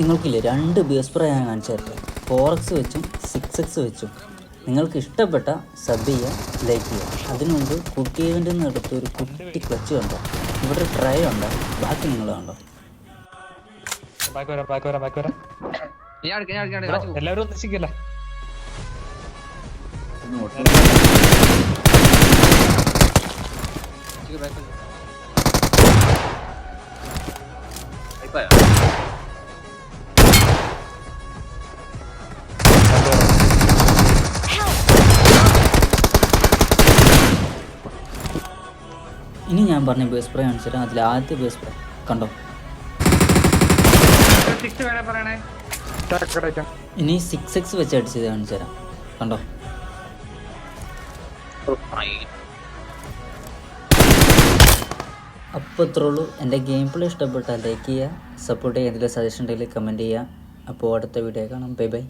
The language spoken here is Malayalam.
നിങ്ങൾക്കില്ലേ 2 ബേസ് പ്രോ ഞാൻ കാണിച്ചു തരട്ടെ. 4x വെച്ചും 6x വെച്ചും. നിങ്ങൾക്ക് ഇഷ്ടപ്പെട്ട സബ് ചെയ്യുക, ലൈക്ക് ചെയ്യുക. അതിനു മുമ്പ് കുട്ടി ഇവൻ്റിൽ നിന്ന് എടുത്ത് ഒരു കുട്ടി ക്ലച്ച് കണ്ടോ. ഇവിടെ ട്രൈ ഉണ്ടോ, ബാക്കി നിങ്ങൾ കണ്ടോ. എല്ലാവരും ഒന്നിച്ചില്ല. ഇനി ഞാൻ പറഞ്ഞ ബേസ് പ്രോ കാണിച്ചിട്ട് അതിൽ ആദ്യത്തെ ബേസ് പ്രോ കണ്ടോ. ഇനി 6x വെച്ച് അടിച്ചത് കാണിച്ചു തരാം, കണ്ടോ. അപ്പോൾ ഇത്രേ ഉള്ളൂ. എൻ്റെ ഗെയിം പ്ലേ ഇഷ്ടപ്പെട്ടാൽ ലൈക്ക് ചെയ്യുക, സപ്പോർട്ട് ചെയ്യുക. എന്തെങ്കിലും സജഷൻ ഉണ്ടെങ്കിൽ കമൻറ്റ് ചെയ്യുക. അപ്പോൾ അടുത്ത വീഡിയോ കാണാം. Bye bye.